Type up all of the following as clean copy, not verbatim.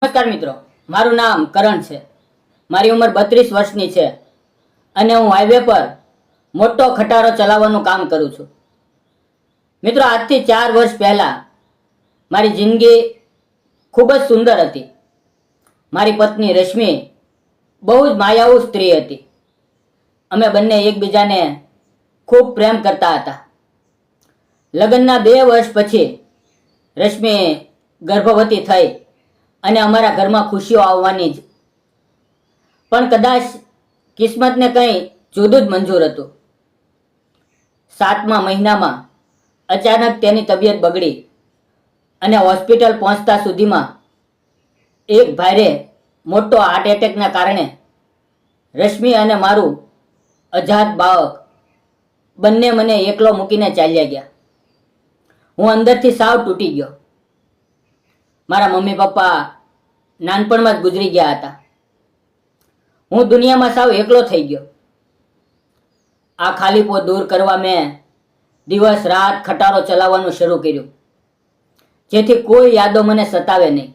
નમસ્કાર મિત્રો, મારું નામ કરણ છે. મારી ઉંમર 32 વર્ષની છે અને હું હાઈવે પર મોટો ખટારો ચલાવવાનું કામ કરું છું. મિત્રો, આજથી 4 વર્ષ પહેલા મારી જિંદગી ખૂબ જ સુંદર હતી. મારી પત્ની રશ્મિ બહુ જ માયાળુ સ્ત્રી હતી. અમે બંને એકબીજાને ખૂબ પ્રેમ કરતા હતા. લગ્નના 2 વર્ષ પછી રશ્મિ ગર્ભવતી થઈ અને અમારા ઘરમાં ખુશીઓ આવવાની જ. પણ કદાચ કિસ્મતને કંઈ જુદું જ મંજૂર હતું. 7મા મહિનામાં અચાનક તેની તબિયત બગડી અને હોસ્પિટલ પહોંચતા સુધીમાં એક ભારે મોટો હાર્ટ એટેકના કારણે રશ્મિ અને મારું અજાત બાળક બંને મને એકલો મૂકીને ચાલ્યા ગયા. હું અંદરથી સાવ તૂટી ગયો. મારા મમ્મી પપ્પા નાનપણમાં જ ગુજરી ગયા હતા. હું દુનિયામાં સાવ એકલો થઈ ગયો. આ ખાલીપો દૂર કરવા મેં દિવસ રાત ખટારો ચલાવવાનું શરૂ કર્યું, જેથી કોઈ યાદો મને સતાવે નહીં.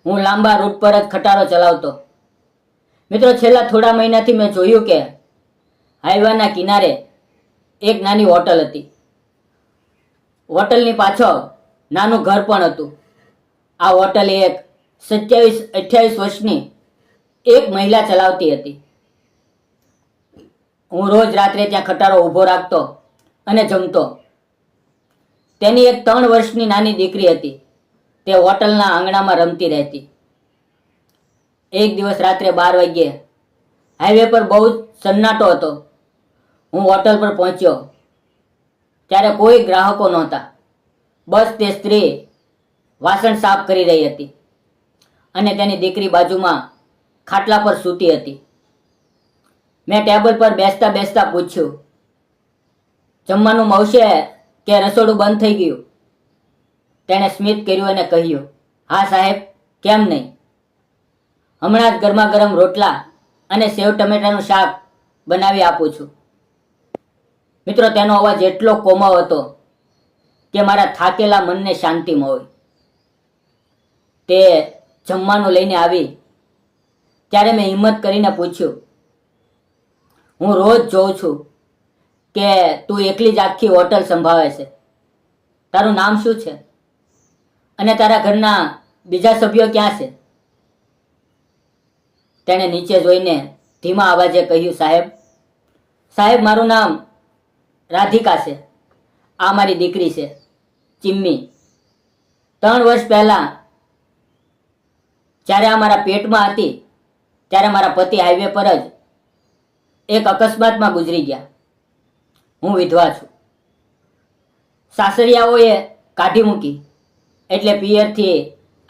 હું લાંબા રૂટ પર જ ખટારો ચલાવતો. મિત્રો, છેલ્લા થોડા મહિનાથી મેં જોયું કે હાઈવેના કિનારે એક નાની હોટલ હતી. હોટલની પાછળ નાનું ઘર પણ હતું. આ હોટલ એક 27-28 વર્ષની એક મહિલા ચલાવતી હતી. હું રોજ રાત્રે ત્યાં ખટારો ઊભો રાખતો અને જમતો. તેની એક 3 વર્ષની નાની દીકરી હતી. તે હોટલના આંગણામાં રમતી રહેતી. એક દિવસ રાત્રે 12 વાગ્યે હાઈવે પર બહુ જ સન્નાટો હતો. હું હોટલ પર પહોંચ્યો ત્યારે કોઈ ગ્રાહકો નહોતા. બસ તે સ્ત્રી વાસણ સાફ કરી રહી હતી અને તેની દીકરી બાજુમાં ખાટલા પર સૂતી હતી. મેં ટેબલ પર બેસતા બેસતા પૂછ્યું, જમવાનું મળશે કે રસોડું બંધ થઈ ગયું? તેણે સ્મિત કર્યું અને કહ્યું, હા સાહેબ, કેમ નહીં. હમણાં જ ગરમા ગરમ રોટલા અને સેવ ટમેટાનું શાક બનાવી આપું છું. મિત્રો, તેનો અવાજ એટલો કોમળ હતો કે મારા થાકેલા મનને શાંતિ મળી. તે જમવાનું લઈને આવી ત્યારે મેં હિંમત કરીને પૂછ્યું, હું રોજ જોઉં છું કે તું એકલી જ આખી હોટલ સંભાળે છે. તારું નામ શું છે અને તારા ઘરના બીજા સભ્યો ક્યાં છે? તેણે નીચે જોઈને ધીમા અવાજે કહ્યું, સાહેબ, મારું નામ રાધિકા છે. આ મારી દીકરી છે, ચિમ્મી. 3 વર્ષ પહેલા જ્યારે આ મારા પેટમાં હતી ત્યારે મારા પતિ હાઈવે પર જ એક અકસ્માતમાં ગુજરી ગયા. હું વિધવા છું. સાસરિયાઓએ કાઢી મૂકી એટલે પિયરથી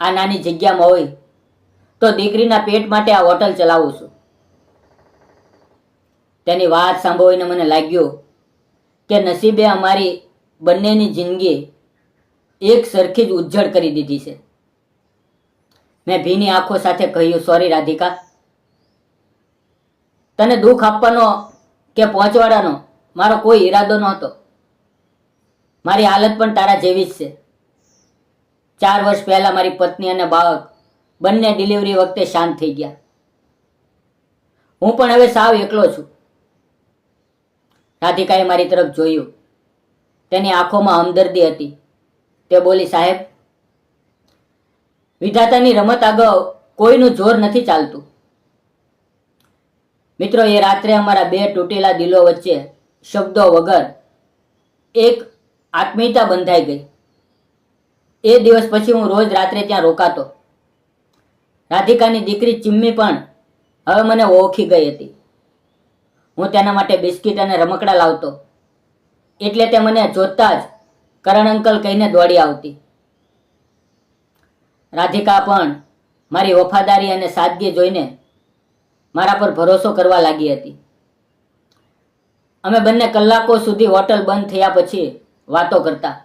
આ નાની જગ્યામાં હોય તો દીકરીના પેટ માટે આ હોટલ ચલાવું છું. તેની વાત સાંભળીને મને લાગ્યું કે નસીબે અમારી બંનેની જિંદગી એક સરખી જ ઉજ્જડ કરી દીધી છે. મેં ભીની આંખો સાથે કહ્યું, સોરી રાધિકા, તને દુઃખ આપવાનો કે પહોંચવાડવાનો મારો કોઈ ઈરાદો નહોતો. મારી હાલત પણ તારા જેવી જ છે. 4 વર્ષ પહેલા મારી પત્ની અને બાળક બંને ડિલિવરી વખતે શાંત થઈ ગયા. હું પણ હવે સાવ એકલો છું. રાધિકાએ મારી તરફ જોયું. તેની આંખોમાં હમદર્દી હતી. તે બોલી, સાહેબ, વિધાતાની રમત આગળ કોઈનું જોર નથી ચાલતું. મિત્રો, એ રાત્રે અમારા 2 તૂટેલા દિલો વચ્ચે શબ્દો વગર એક આત્મીયતા બંધાઈ ગઈ. એ દિવસ પછી હું રોજ રાત્રે ત્યાં રોકાતો. રાધિકાની દીકરી ચિમ્મી પણ હવે મને ઓળખી ગઈ હતી. હું તેના માટે બિસ્કિટ અને રમકડા લાવતો એટલે તે મને જોતા જ કરણ અંકલ કહીને દોડી આવતી. રાધિકા પણ મારી વફાદારી અને સાદગી જોઈને મારા પર ભરોસો કરવા લાગી હતી. અમે બંને કલાકો સુધી હોટલ બંધ થયા પછી વાતો કરતા.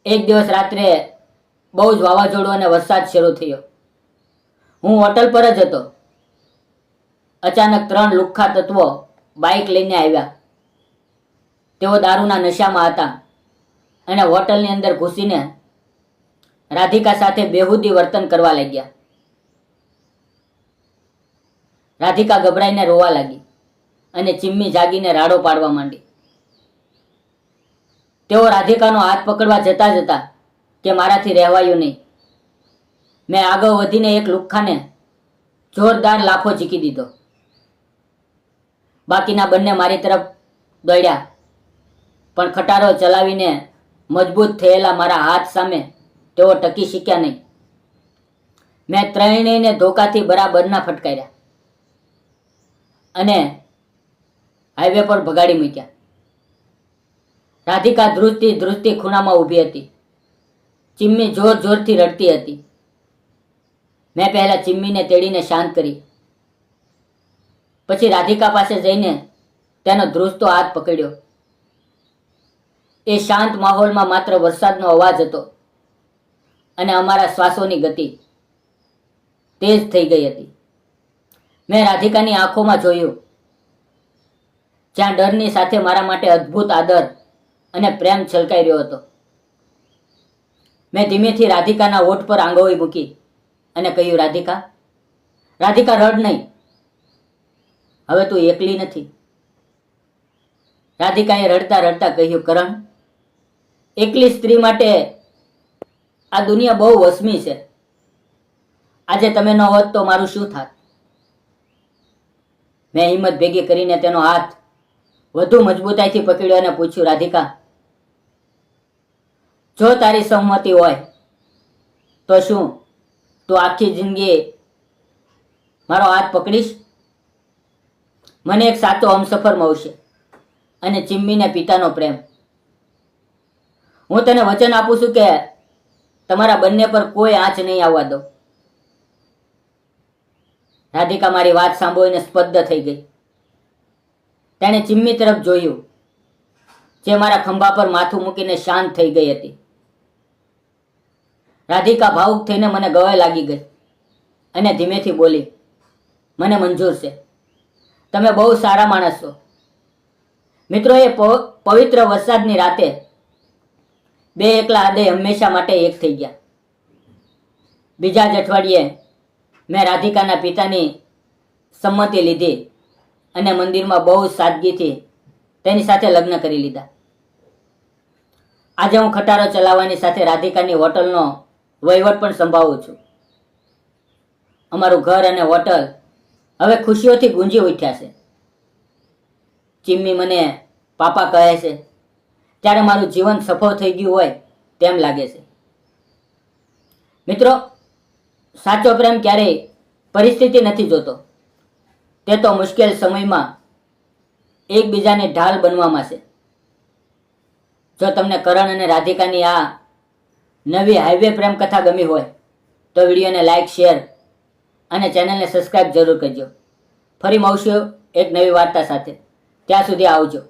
એક દિવસ રાત્રે બહુ જ વાવાઝોડું અને વરસાદ શરૂ થયો. હું હોટલ પર જ હતો. અચાનક 3 લુખ્ખા તત્વો બાઇક લઈને આવ્યા. તેઓ દારૂના નશામાં હતા અને હોટલની અંદર ઘૂસીને રાધિકા સાથે બેહુદી વર્તન કરવા લાગ્યા. રાધિકા ગભરાઈને રોવા લાગી અને ચિમ્મી જાગીને રાડો પાડવા માંડી. તેઓ રાધિકાનો હાથ પકડવા જતા જતા કે મારાથી રહેવાયું નહીં. મેં આગળ વધીને એક લુખ્ખાને જોરદાર લાફો ઝીકી દીધો. બાકીના બંને મારી તરફ દોડ્યા, પણ ખટારો ચલાવીને મજબૂત થયેલા મારા હાથ સામે તેઓ ટકી શક્યા નહીં. મેં ત્રણેયને ધોકાથી બરાબરના ફટકાર્યા અને હાઈવે પર ભગાડી મૂક્યા. રાધિકા ધ્રુજતી ધ્રુજતી ખૂણામાં ઊભી હતી. ચિમ્મી જોર જોરથી રડતી હતી. મેં પહેલા ચિમ્મીને તેડીને શાંત કરી. પછી રાધિકા પાસે જઈને તેનો ધ્રુજતો હાથ પકડ્યો. એ શાંત માહોલમાં માત્ર વરસાદનો અવાજ હતો અને અમારા શ્વાસોની ગતિ તેજ થઈ ગઈ હતી. મેં રાધિકાની આંખોમાં જોયું, જ્યાં ડરની સાથે મારા માટે અદ્ભુત આદર અને પ્રેમ છલકાઈ રહ્યો હતો. મેં ધીમેથી રાધિકાના હોઠ પર આંગળી મૂકી અને કહ્યું, રાધિકા, રાધિકા, રડ નહીં. હવે તું એકલી નથી. રાધિકાએ રડતા રડતા કહ્યું, કરણ, એકલી સ્ત્રી માટે આ દુનિયા બહુ વસમી છે. આજે તમે ન હોત તો મારું શું થાત? મેં હિંમત ભેગી કરીને તેનો હાથ વધુ મજબૂતાઈથી પકડ્યો અને પૂછ્યું, રાધિકા, જો તારી સહમતિ હોય તો શું તું આખી જિંદગી મારો હાથ પકડીશ? મને એક સાચો હમસફર મળશે અને ચિમ્મીને પિતાનો પ્રેમ. હું તને વચન આપું છું કે તમારા બંને પર કોઈ આંચ નહીં આવવા દો. રાધિકા મારી વાત સાંભળીને સ્તબ્ધ થઈ ગઈ. તેણે ચિમ્મી તરફ જોયું, જે મારા ખંભા પર માથું મૂકીને શાંત થઈ ગઈ હતી. રાધિકા ભાવુક થઈને મને ગળે લાગી ગઈ અને ધીમેથી બોલી, મને મંજૂર છે. તમે બહુ સારા માણસ છો. મિત્રો, એ પવિત્ર વરસાદની રાતે બે એકલા હૃદય હંમેશા માટે એક થઈ ગયા. બીજા જ અઠવાડિયે મેં રાધિકાના પિતાની સંમતિ લીધી અને મંદિરમાં બહુ સાદગીથી તેની સાથે લગ્ન કરી લીધા. આજે હું ખટારો ચલાવવાની સાથે રાધિકાની હોટલનો વહીવટ પણ સંભાળું છું. અમારું ઘર અને હોટલ હવે ખુશીઓથી ગુંજી ઉઠ્યા છે. ચિમ્મી મને પાપા કહે છે ત્યારે મારું જીવન સફળ થઈ ગયું હોય તેમ લાગે છે. મિત્રો, સાચો પ્રેમ ક્યારેય પરિસ્થિતિ નથી જોતો. તે તો મુશ્કેલ સમયમાં એકબીજાની ઢાલ બનવામાં છે. જો તમને કરણ અને રાધિકાની આ નવી હાઈવે પ્રેમ કથા ગમી હોય તો વિડીયોને લાઈક, શેર અને ચેનલને સબસ્ક્રાઈબ જરૂર કરજો. ફરી મળશું એક નવી વાર્તા સાથે. ત્યાં સુધી આવજો.